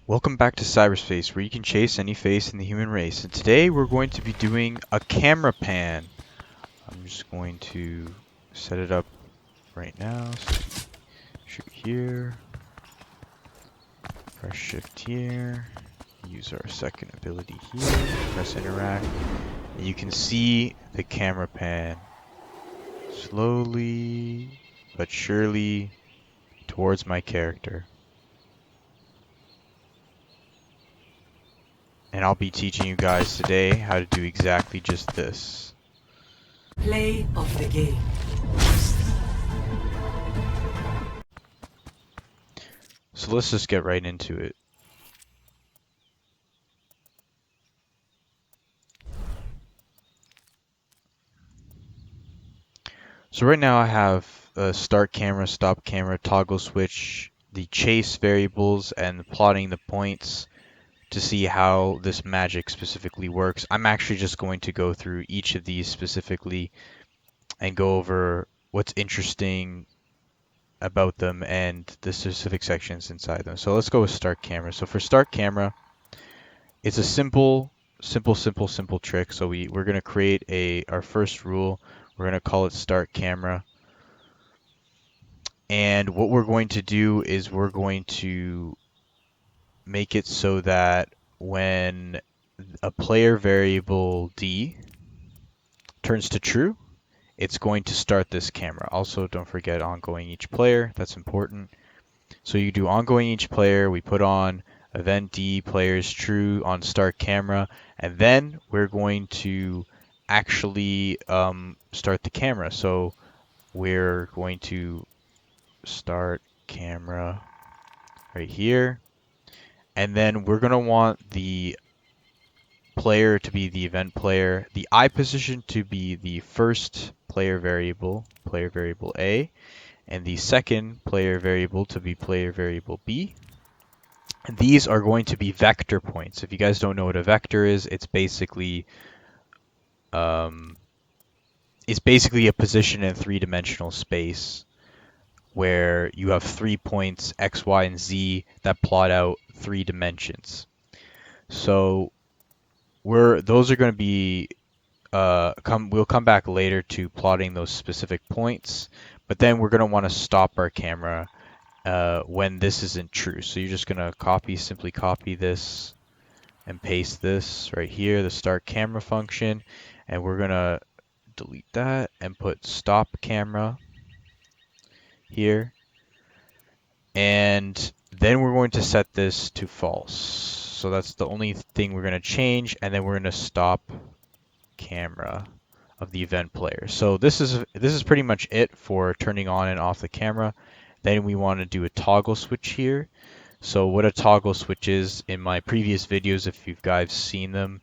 Welcome back to cyberspace, where you can chase any face in the human race. And today we're going to be doing a camera pan. I'm just going to set it up right now. So shoot here, press shift here, use our second ability here, press interact, and you can see the camera pan slowly but surely towards my character. And I'll be teaching you guys today how to do exactly just this. Play of the game. So let's just get right into it. So right now I have a start camera, stop camera, toggle switch, the chase variables, and plotting the points to see how this magic specifically works. I'm actually just going to go through each of these specifically and go over what's interesting about them and the specific sections inside them. So let's go with start camera. So for start camera, it's a simple trick. So we're going to create our first rule. We're going to call it start camera. And what we're going to do is we're going to make it so that when a player variable D turns to true, it's going to start this camera. Also, don't forget ongoing each player. That's important. So you do ongoing each player. We put on event D players true on start camera, and then we're going to actually start the camera. So we're going to start camera right here, and then we're going to want the player to be the event player, the I position to be the first player variable A, and the second player variable to be player variable B. And these are going to be vector points. If you guys don't know what a vector is, it's basically a position in a three-dimensional space where you have 3 points x, y, and z that plot out 3 dimensions. So those are going to be we'll come back later to plotting those specific points, but then we're going to want to stop our camera when this isn't true. So you're just going to simply copy this and paste this right here, the start camera function, and we're going to delete that and put stop camera here. And then we're going to set this to false. So that's the only thing we're going to change, and then we're going to stop camera of the event player. So this is pretty much it for turning on and off the camera. Then we want to do a toggle switch here. So what a toggle switch is, in my previous videos, if you guys seen them,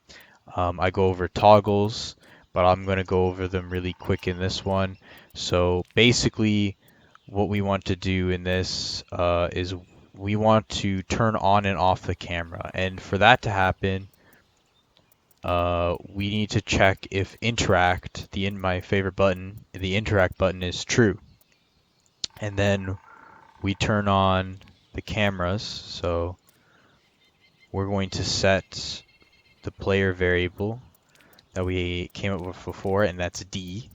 I go over toggles, but I'm going to go over them really quick in this one. So basically what we want to do in this is we want to turn on and off the camera. And for that to happen, we need to check if interact, my favorite button, the interact button is true. And then we turn on the cameras. So we're going to set the player variable that we came up with before, and that's D,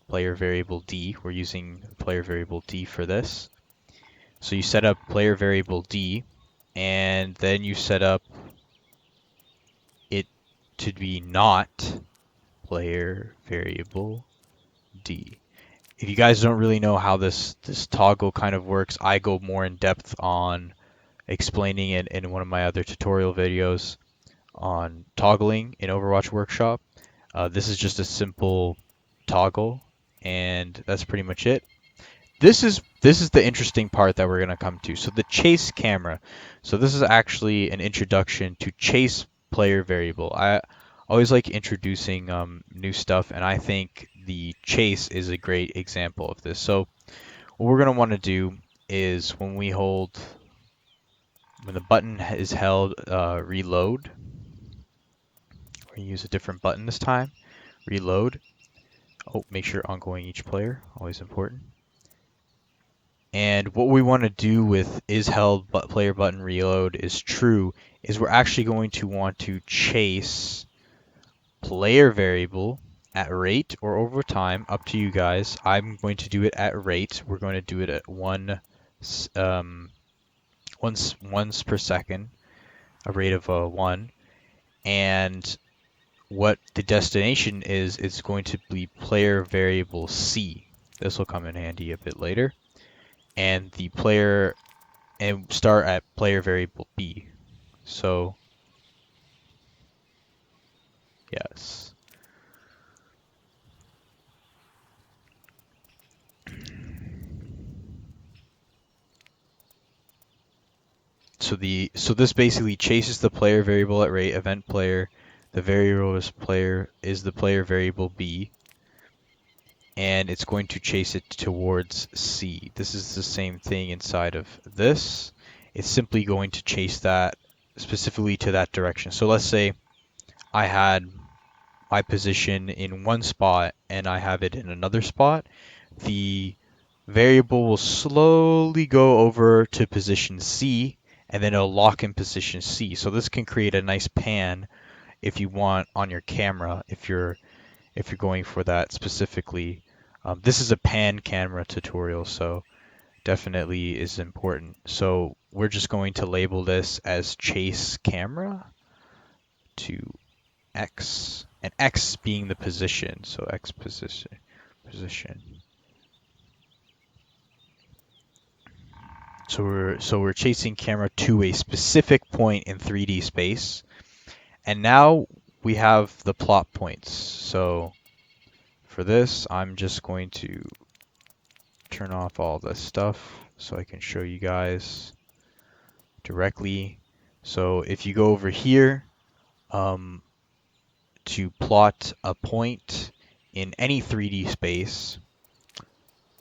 player variable D. We're using player variable D for this. So you set up player variable D, and then you set up it to be not player variable D. If you guys don't really know how this toggle kind of works, I go more in depth on explaining it in one of my other tutorial videos on toggling in Overwatch Workshop. This is just a simple toggle, and that's pretty much it. This is the interesting part that we're going to come to. So the chase camera. So this is actually an introduction to chase player variable. I always like introducing new stuff, and I think the chase is a great example of this. So what we're going to want to do is when the button is held, reload. We're going to use a different button this time. Reload. Oh, make sure ongoing each player, always important. And what we want to do with is held but player button reload is true is we're actually going to want to chase player variable at rate or over time, up to you guys. I'm going to do it at rate. We're going to do it at once per second, a rate of 1. And what the destination is, it's going to be player variable C. This will come in handy a bit later. And the player and start at player variable B. So yes. So this basically chases the player variable at rate, event player. The variable is the player variable B, and it's going to chase it towards C. This is the same thing inside of this. It's simply going to chase that specifically to that direction. So let's say I had my position in one spot and I have it in another spot. The variable will slowly go over to position C and then it'll lock in position C. So this can create a nice pan if you want on your camera if you're going for that specifically. This is a pan camera tutorial, so definitely is important. So we're just going to label this as chase camera to X, and X being the position. So X position. So we're chasing camera to a specific point in 3D space, and now we have the plot points. So for this, I'm just going to turn off all this stuff so I can show you guys directly. So if you go over here to plot a point in any 3D space,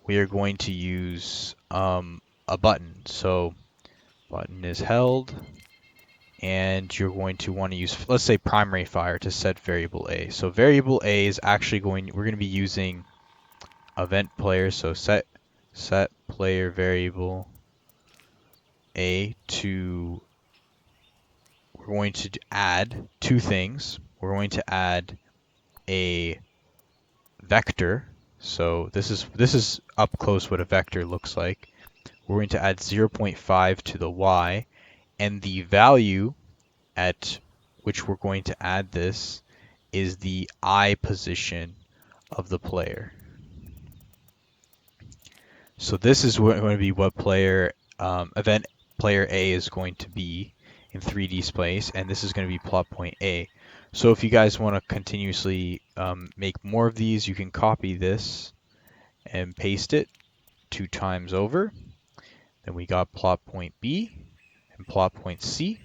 we are going to use a button. So button is held, and you're going to want to use, let's say, primary fire to set variable A. So variable A is actually we're going to be using event player. So set player variable A to, we're going to add two things. We're going to add a vector. So this is up close what a vector looks like. We're going to add 0.5 to the Y, and the value at which we're going to add this is the I position of the player. So this is going to be what event player A is going to be in 3D space, and this is going to be plot point A. So if you guys want to continuously make more of these, you can copy this and paste it 2 times over. Then we got plot point B and plot point C.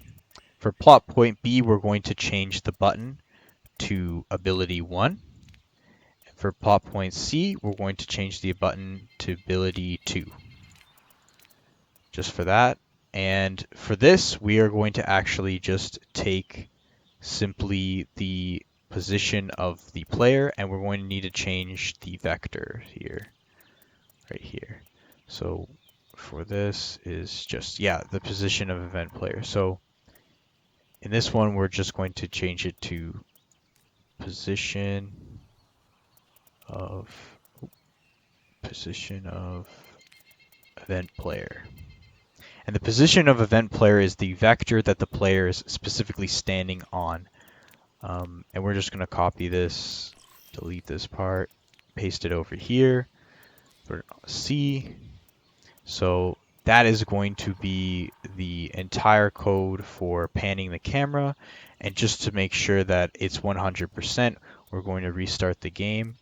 For plot point B, we're going to change the button to ability 1. And for plot point C, we're going to change the button to ability 2. Just for that. And for this, we are going to actually just take simply the position of the player, and we're going to need to change the vector here, right here. So for this is just, yeah, the position of event player. So in this one, we're just going to change it to position of event player. And the position of event player is the vector that the player is specifically standing on. And we're just going to copy this, delete this part, paste it over here for C. So that is going to be the entire code for panning the camera. And just to make sure that it's 100%, we're going to restart the game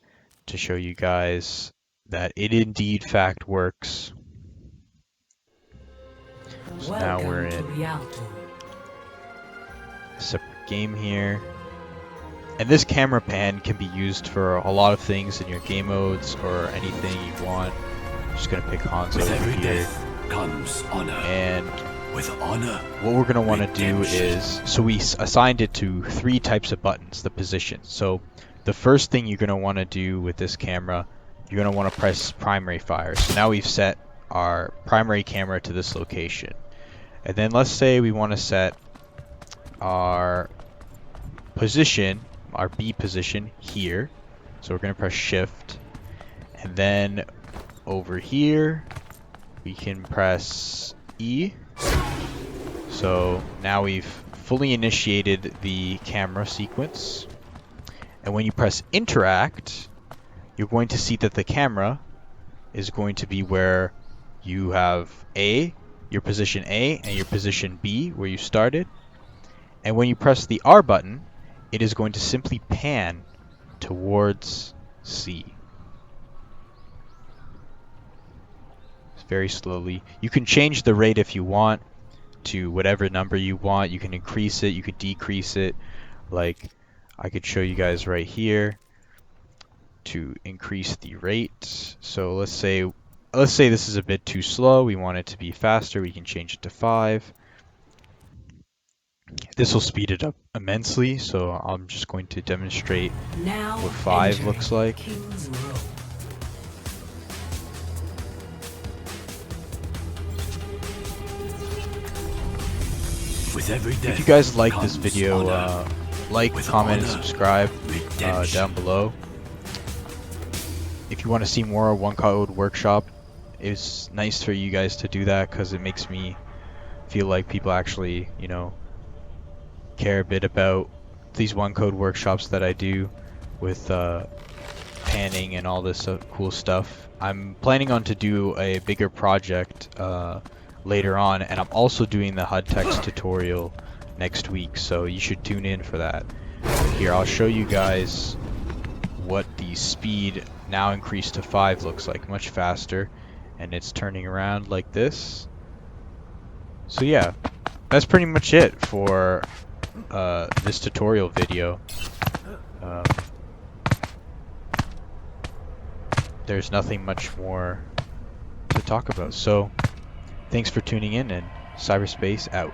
to show you guys that it indeed fact works. So now we're in a separate game here. And this camera pan can be used for a lot of things in your game modes or anything you want. I'm just going to pick Hanzo With every over here. death comes honor. And with honor, what we're going to want to do redemption. is, so we assigned it to 3 types of buttons, the positions. So the first thing you're going to want to do with this camera, you're going to want to press primary fire. So now we've set our primary camera to this location. And then let's say we want to set our position, our B position here. So we're going to press shift, and then over here we can press E. So now we've fully initiated the camera sequence. And when you press interact, you're going to see that the camera is going to be where you have A, your position A, and your position B, where you started. And when you press the R button, it is going to simply pan towards C. Very slowly. You can change the rate if you want to whatever number you want. You can increase it, you could decrease it. Like I could show you guys right here to increase the rate. So let's say this is a bit too slow. We want it to be faster. We can change it to 5. This will speed it up immensely. So I'm just going to demonstrate Now what 5 looks like. King's Row. With every death If you guys like this comes video, honor. like, With comment, and honor, subscribe redemption. down below. If you want to see more One Code Workshop, it's nice for you guys to do that because it makes me feel like people actually, you know, care a bit about these One Code workshops that I do with panning and all this cool stuff. I'm planning on to do a bigger project later on, and I'm also doing the HUD text tutorial next week, so you should tune in for that. But here, I'll show you guys what the speed now increased to 5 looks like, much faster, and it's turning around like this. So yeah, that's pretty much it for this tutorial video. There's nothing much more to talk about, so thanks for tuning in, and cyberspace out.